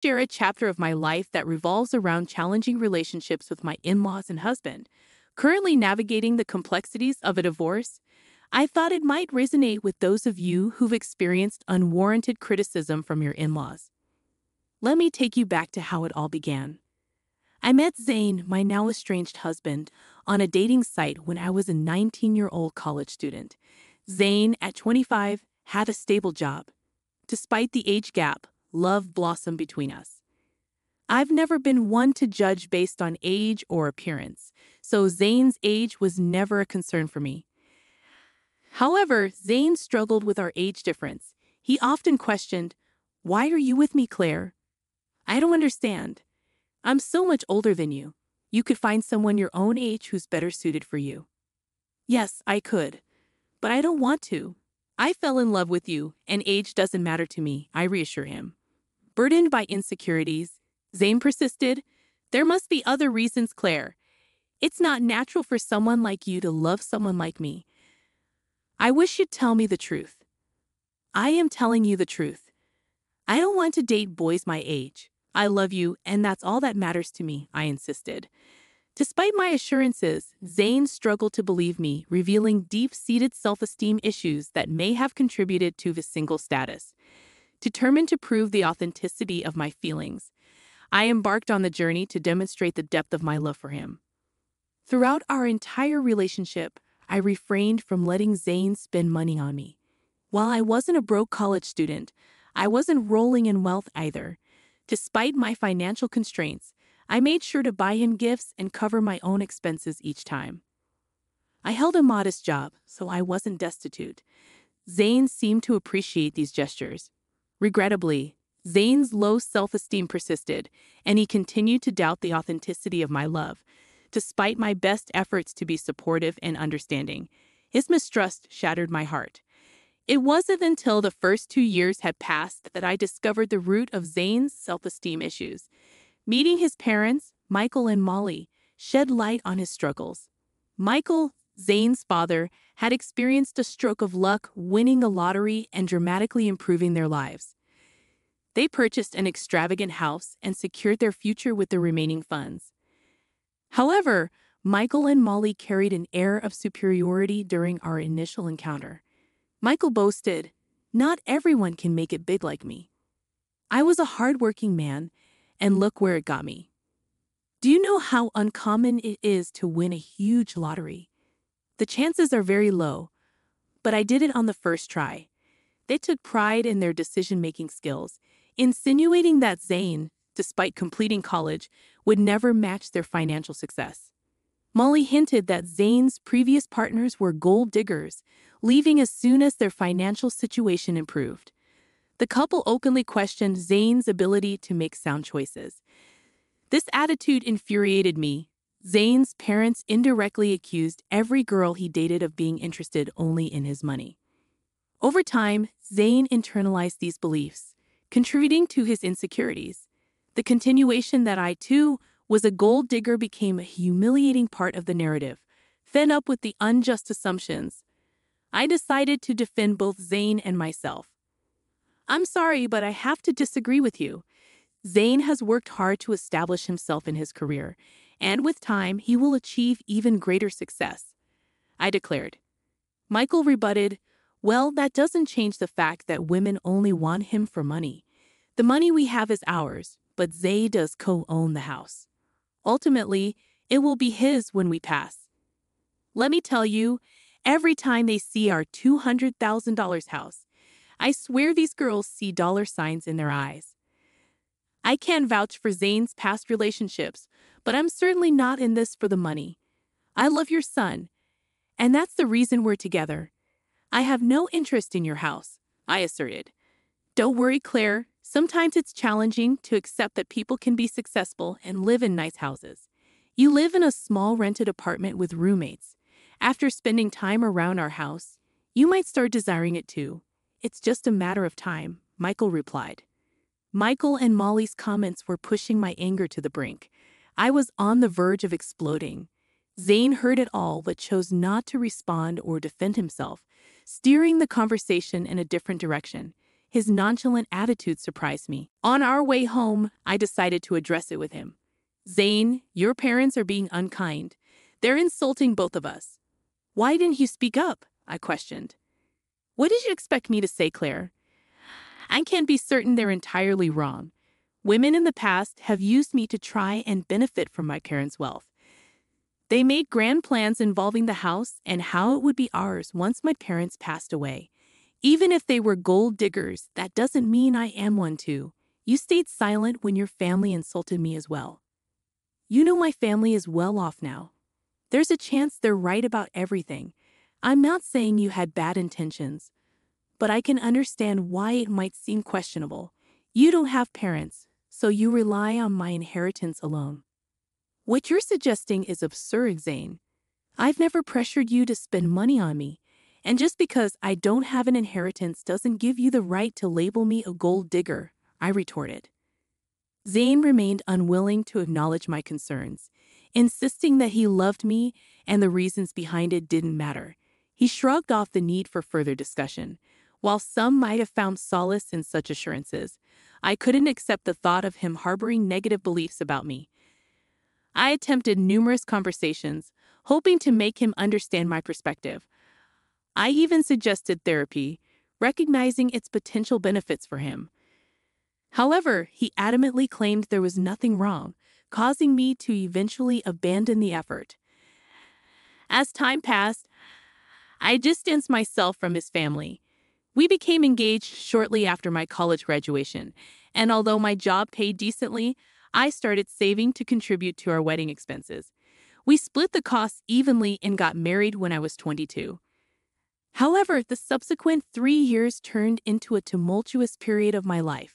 Share a chapter of my life that revolves around challenging relationships with my in-laws and husband. Currently navigating the complexities of a divorce, I thought it might resonate with those of you who've experienced unwarranted criticism from your in-laws. Let me take you back to how it all began. I met Zane, my now estranged husband, on a dating site when I was a 19-year-old college student. Zane, at 25, had a stable job. Despite the age gap, love blossomed between us. I've never been one to judge based on age or appearance, so Zane's age was never a concern for me. However, Zane struggled with our age difference. He often questioned, "Why are you with me, Claire? I don't understand. I'm so much older than you. You could find someone your own age who's better suited for you." Yes, I could, but I don't want to. I fell in love with you, and age doesn't matter to me, I reassure him. Burdened by insecurities, Zane persisted, "There must be other reasons, Claire. It's not natural for someone like you to love someone like me. I wish you'd tell me the truth." I am telling you the truth. I don't want to date boys my age. I love you, and that's all that matters to me, I insisted. Despite my assurances, Zane struggled to believe me, revealing deep-seated self-esteem issues that may have contributed to his single status. Determined to prove the authenticity of my feelings, I embarked on the journey to demonstrate the depth of my love for him. Throughout our entire relationship, I refrained from letting Zane spend money on me. While I wasn't a broke college student, I wasn't rolling in wealth either. Despite my financial constraints, I made sure to buy him gifts and cover my own expenses each time. I held a modest job, so I wasn't destitute. Zane seemed to appreciate these gestures. Regrettably, Zane's low self-esteem persisted, and he continued to doubt the authenticity of my love. Despite my best efforts to be supportive and understanding, his mistrust shattered my heart. It wasn't until the first 2 years had passed that I discovered the root of Zane's self-esteem issues. Meeting his parents, Michael and Molly, shed light on his struggles. Michael, Zane's father, had experienced a stroke of luck, winning the lottery and dramatically improving their lives. They purchased an extravagant house and secured their future with the remaining funds. However, Michael and Molly carried an air of superiority during our initial encounter. Michael boasted, "Not everyone can make it big like me. I was a hardworking man, and look where it got me. Do you know how uncommon it is to win a huge lottery? The chances are very low, but I did it on the first try." They took pride in their decision-making skills, insinuating that Zane, despite completing college, would never match their financial success. Molly hinted that Zane's previous partners were gold diggers, leaving as soon as their financial situation improved. The couple openly questioned Zane's ability to make sound choices. This attitude infuriated me. Zane's parents indirectly accused every girl he dated of being interested only in his money. Over time, Zane internalized these beliefs, contributing to his insecurities. The continuation that I, too, was a gold digger became a humiliating part of the narrative. Fed up with the unjust assumptions, I decided to defend both Zane and myself. "I'm sorry, but I have to disagree with you. Zane has worked hard to establish himself in his career, and with time, he will achieve even greater success," I declared. Michael rebutted, "Well, that doesn't change the fact that women only want him for money. The money we have is ours, but Zay does co-own the house. Ultimately, it will be his when we pass. Let me tell you, every time they see our $200,000 house, I swear these girls see dollar signs in their eyes." I can't vouch for Zane's past relationships, but I'm certainly not in this for the money. I love your son, and that's the reason we're together. I have no interest in your house, I asserted. "Don't worry, Claire. Sometimes it's challenging to accept that people can be successful and live in nice houses. You live in a small rented apartment with roommates. After spending time around our house, you might start desiring it too. It's just a matter of time," Michael replied. Michael and Molly's comments were pushing my anger to the brink. I was on the verge of exploding. Zane heard it all but chose not to respond or defend himself, steering the conversation in a different direction. his nonchalant attitude surprised me. On our way home, I decided to address it with him. Zane, your parents are being unkind. They're insulting both of us. Why didn't you speak up? I questioned. What did you expect me to say, Claire? I can't be certain they're entirely wrong. Women in the past have used me to try and benefit from my parents' wealth. They made grand plans involving the house and how it would be ours once my parents passed away. Even if they were gold diggers, that doesn't mean I am one too. You stayed silent when your family insulted me as well. You know my family is well off now. There's a chance they're right about everything. I'm not saying you had bad intentions, but I can understand why it might seem questionable. You don't have parents, so you rely on my inheritance alone. What you're suggesting is absurd, Zane. I've never pressured you to spend money on me, and just because I don't have an inheritance doesn't give you the right to label me a gold digger, I retorted. Zane remained unwilling to acknowledge my concerns, insisting that he loved me and the reasons behind it didn't matter. He shrugged off the need for further discussion. While some might have found solace in such assurances, I couldn't accept the thought of him harboring negative beliefs about me. I attempted numerous conversations, hoping to make him understand my perspective. I even suggested therapy, recognizing its potential benefits for him. However, he adamantly claimed there was nothing wrong, causing me to eventually abandon the effort. As time passed, I distanced myself from his family. We became engaged shortly after my college graduation, and although my job paid decently, I started saving to contribute to our wedding expenses. We split the costs evenly and got married when I was 22. However, the subsequent 3 years turned into a tumultuous period of my life.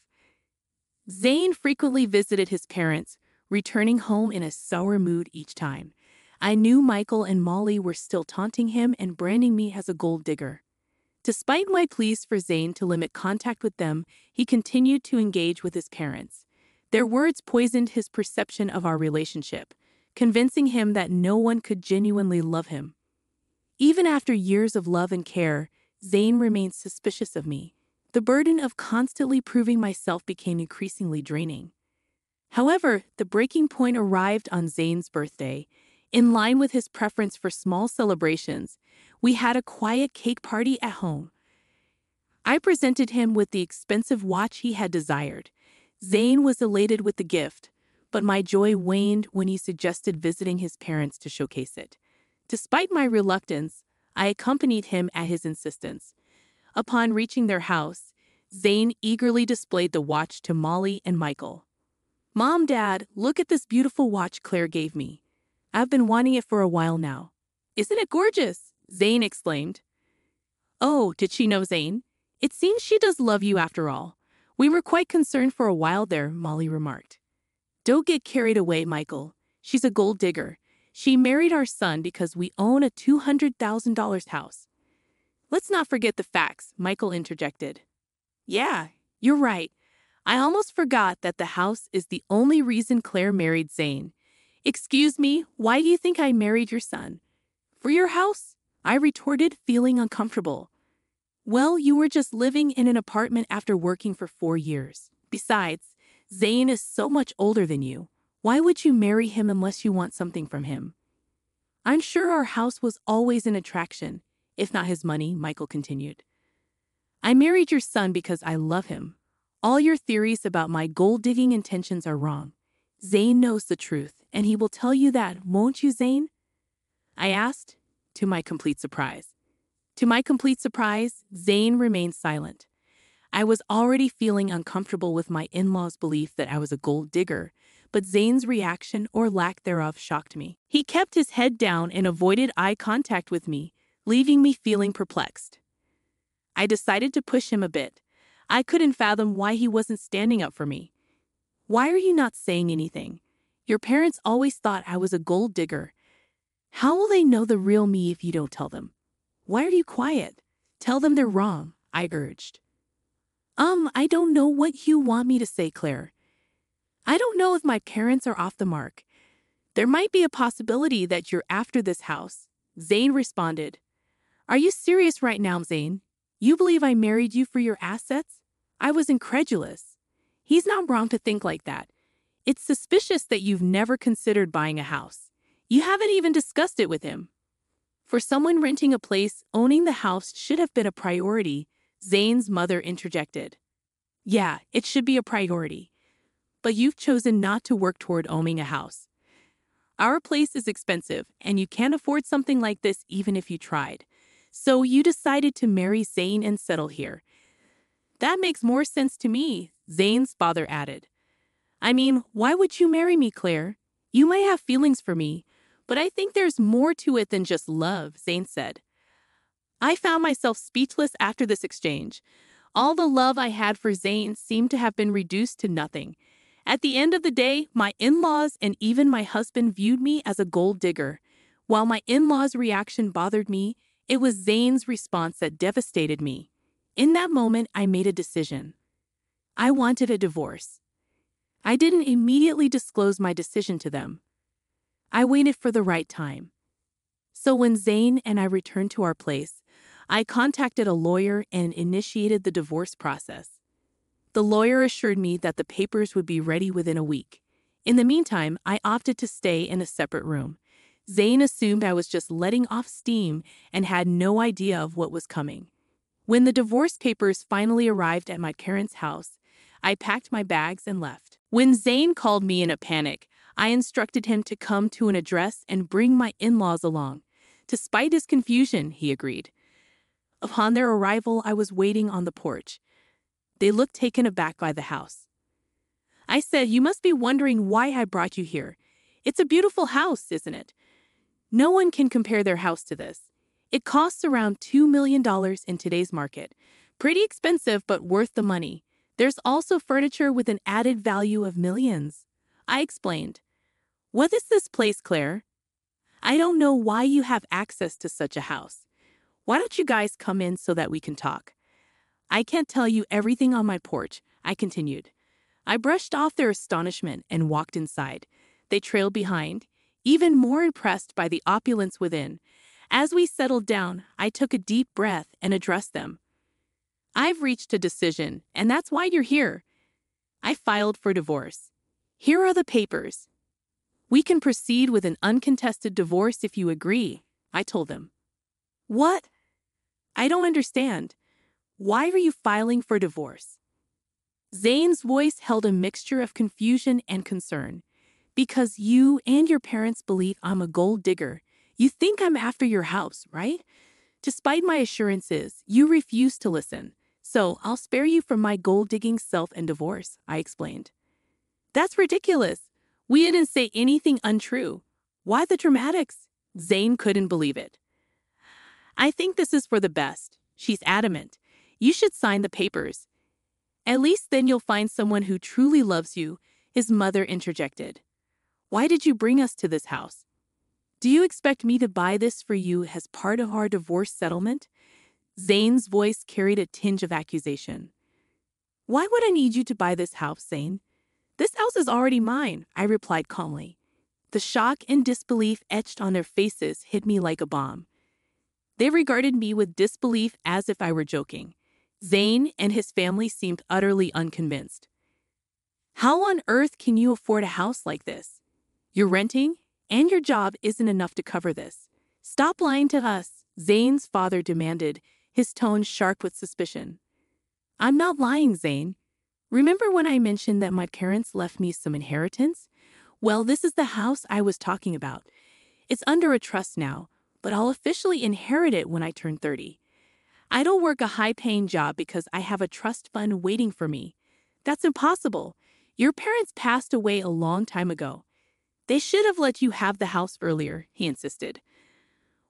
Zane frequently visited his parents, returning home in a sour mood each time. I knew Michael and Molly were still taunting him and branding me as a gold digger. Despite my pleas for Zane to limit contact with them, he continued to engage with his parents. Their words poisoned his perception of our relationship, convincing him that no one could genuinely love him. Even after years of love and care, Zane remained suspicious of me. The burden of constantly proving myself became increasingly draining. However, the breaking point arrived on Zane's birthday. In line with his preference for small celebrations, we had a quiet cake party at home. I presented him with the expensive watch he had desired. Zane was elated with the gift, but my joy waned when he suggested visiting his parents to showcase it. Despite my reluctance, I accompanied him at his insistence. Upon reaching their house, Zane eagerly displayed the watch to Molly and Michael. "Mom, Dad, look at this beautiful watch Claire gave me. I've been wanting it for a while now." "Isn't it gorgeous?" Zane exclaimed. "Oh, did she know, Zane? It seems she does love you after all. We were quite concerned for a while there," Molly remarked. "Don't get carried away, Michael. She's a gold digger. She married our son because we own a $200,000 house." "Let's not forget the facts," Michael interjected. "Yeah, you're right. I almost forgot that the house is the only reason Claire married Zane. Excuse me, why do you think I married your son? For your house?" I retorted, feeling uncomfortable. "Well, you were just living in an apartment after working for 4 years. Besides, Zane is so much older than you. Why would you marry him unless you want something from him?" "I'm sure our house was always an attraction, if not his money," Michael continued. "I married your son because I love him. All your theories about my gold-digging intentions are wrong. Zane knows the truth, and he will tell you that, won't you, Zane?" I asked, to my complete surprise. To my complete surprise, Zane remained silent. I was already feeling uncomfortable with my in-laws' belief that I was a gold digger, but Zane's reaction or lack thereof shocked me. He kept his head down and avoided eye contact with me, leaving me feeling perplexed. I decided to push him a bit. I couldn't fathom why he wasn't standing up for me. "Why are you not saying anything? Your parents always thought I was a gold digger. How will they know the real me if you don't tell them? Why are you quiet? Tell them they're wrong," I urged. I don't know what you want me to say, Claire. I don't know if my parents are off the mark. There might be a possibility that you're after this house," Zane responded. "Are you serious right now, Zane? You believe I married you for your assets?" I was incredulous. He's not wrong to think like that. It's suspicious that you've never considered buying a house. You haven't even discussed it with him. For someone renting a place, owning the house should have been a priority, Zane's mother interjected. Yeah, it should be a priority. But you've chosen not to work toward owning a house. Our place is expensive, and you can't afford something like this even if you tried. So you decided to marry Zane and settle here. That makes more sense to me, Zane's father added. I mean, why would you marry me, Claire? You may have feelings for me, but I think there's more to it than just love, Zane said. I found myself speechless after this exchange. All the love I had for Zane seemed to have been reduced to nothing. At the end of the day, my in-laws and even my husband viewed me as a gold digger. While my in-laws' reaction bothered me, it was Zane's response that devastated me. In that moment, I made a decision. I wanted a divorce. I didn't immediately disclose my decision to them. I waited for the right time. So when Zane and I returned to our place, I contacted a lawyer and initiated the divorce process. The lawyer assured me that the papers would be ready within a week. In the meantime, I opted to stay in a separate room. Zane assumed I was just letting off steam and had no idea of what was coming. When the divorce papers finally arrived at my parents' house, I packed my bags and left. When Zane called me in a panic, I instructed him to come to an address and bring my in-laws along. Despite his confusion, he agreed. Upon their arrival, I was waiting on the porch. They looked taken aback by the house. I said, "You must be wondering why I brought you here. It's a beautiful house, isn't it? No one can compare their house to this. It costs around $2 million in today's market. Pretty expensive, but worth the money. There's also furniture with an added value of millions." I explained. "What is this place, Claire? I don't know why you have access to such a house. Why don't you guys come in so that we can talk?" "I can't tell you everything on my porch," I continued. I brushed off their astonishment and walked inside. They trailed behind, even more impressed by the opulence within. As we settled down, I took a deep breath and addressed them. "I've reached a decision, and that's why you're here. I filed for divorce. Here are the papers. We can proceed with an uncontested divorce if you agree," I told them. "What? I don't understand. Why are you filing for divorce?" Zane's voice held a mixture of confusion and concern. "Because you and your parents believe I'm a gold digger. You think I'm after your house, right? Despite my assurances, you refuse to listen. So I'll spare you from my gold-digging self and divorce," I explained. "That's ridiculous. We didn't say anything untrue. Why the dramatics?" Zane couldn't believe it. "I think this is for the best. She's adamant. You should sign the papers. At least then you'll find someone who truly loves you," his mother interjected. "Why did you bring us to this house? Do you expect me to buy this for you as part of our divorce settlement?" Zane's voice carried a tinge of accusation. "Why would I need you to buy this house, Zane? This house is already mine," I replied calmly. The shock and disbelief etched on their faces hit me like a bomb. They regarded me with disbelief as if I were joking. Zane and his family seemed utterly unconvinced. "How on earth can you afford a house like this? You're renting, and your job isn't enough to cover this. Stop lying to us," Zane's father demanded, his tone sharp with suspicion. "I'm not lying, Zane. Remember when I mentioned that my parents left me some inheritance? Well, this is the house I was talking about. It's under a trust now, but I'll officially inherit it when I turn 30. I don't work a high-paying job because I have a trust fund waiting for me. That's impossible. Your parents passed away a long time ago. They should have let you have the house earlier," he insisted.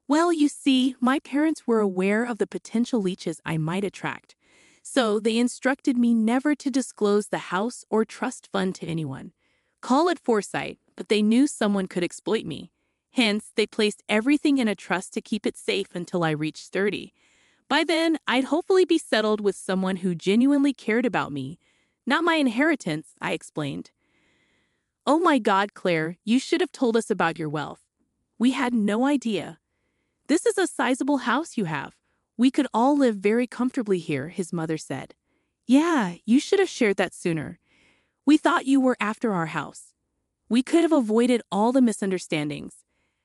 "Well, you see, my parents were aware of the potential leeches I might attract, so they instructed me never to disclose the house or trust fund to anyone. Call it foresight, but they knew someone could exploit me. Hence, they placed everything in a trust to keep it safe until I reached 30. By then, I'd hopefully be settled with someone who genuinely cared about me, not my inheritance," I explained. "Oh my God, Claire, you should have told us about your wealth. We had no idea. This is a sizable house you have. We could all live very comfortably here," his mother said. Yeah, you should have shared that sooner. We thought you were after our house. We could have avoided all the misunderstandings.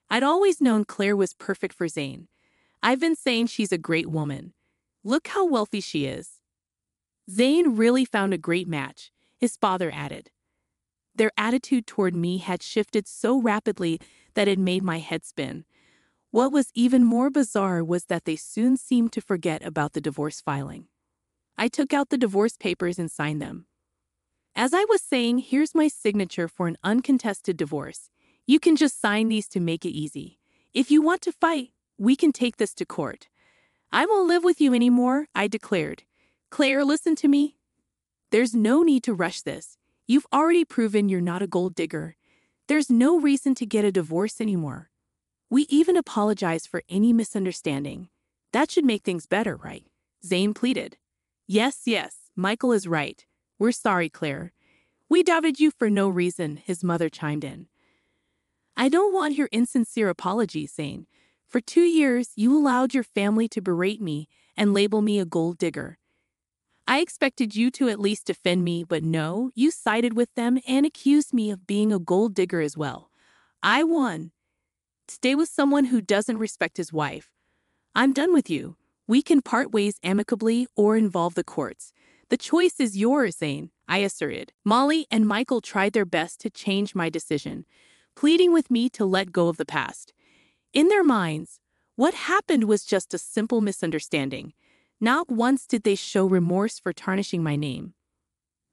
I'd always known Claire was perfect for Zane. I've been saying she's a great woman. Look how wealthy she is. Zane really found a great match, his father added. Their attitude toward me had shifted so rapidly that it made my head spin. What was even more bizarre was that they soon seemed to forget about the divorce filing. I took out the divorce papers and signed them. As I was saying, here's my signature for an uncontested divorce. You can just sign these to make it easy. If you want to fight, we can take this to court. I won't live with you anymore, I declared. Claire, listen to me. There's no need to rush this. You've already proven you're not a gold digger. There's no reason to get a divorce anymore. We even apologize for any misunderstanding. That should make things better, right? Zane pleaded. Yes, Michael is right. We're sorry, Claire. We doubted you for no reason, his mother chimed in. I don't want your insincere apologies, Zane. For 2 years, you allowed your family to berate me and label me a gold digger. I expected you to at least defend me, but no, you sided with them and accused me of being a gold digger as well. I won. Stay with someone who doesn't respect his wife. I'm done with you. We can part ways amicably or involve the courts. The choice is yours, Zane, I asserted. Molly and Michael tried their best to change my decision, pleading with me to let go of the past. In their minds, what happened was just a simple misunderstanding. Not once did they show remorse for tarnishing my name.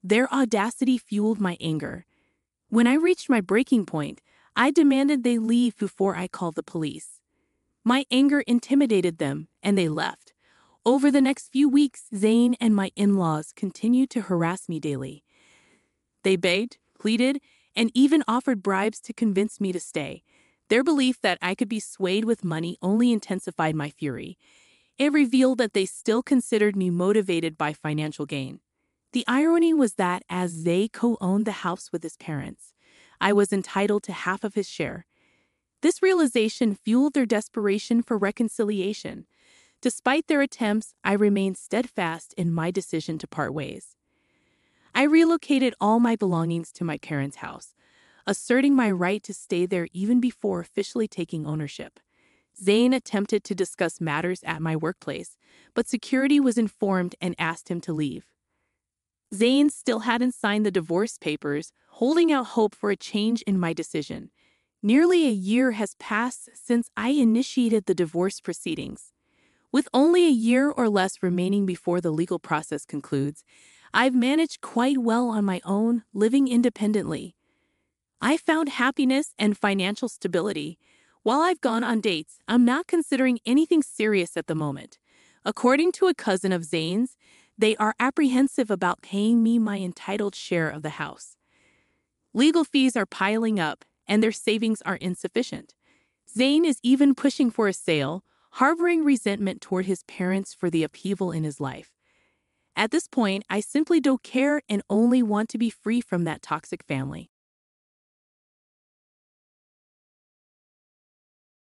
Their audacity fueled my anger. When I reached my breaking point, I demanded they leave before I called the police. My anger intimidated them, and they left. Over the next few weeks, Zane and my in-laws continued to harass me daily. They begged, pleaded, and even offered bribes to convince me to stay. Their belief that I could be swayed with money only intensified my fury. It revealed that they still considered me motivated by financial gain. The irony was that as they co-owned the house with his parents, I was entitled to half of his share. This realization fueled their desperation for reconciliation. Despite their attempts, I remained steadfast in my decision to part ways. I relocated all my belongings to my parents' house, asserting my right to stay there even before officially taking ownership. Zane attempted to discuss matters at my workplace, but security was informed and asked him to leave. Zane still hadn't signed the divorce papers, holding out hope for a change in my decision. Nearly a year has passed since I initiated the divorce proceedings. With only a year or less remaining before the legal process concludes, I've managed quite well on my own, living independently. I found happiness and financial stability. While I've gone on dates, I'm not considering anything serious at the moment. According to a cousin of Zane's, they are apprehensive about paying me my entitled share of the house. Legal fees are piling up, and their savings are insufficient. Zane is even pushing for a sale, harboring resentment toward his parents for the upheaval in his life. At this point, I simply don't care and only want to be free from that toxic family.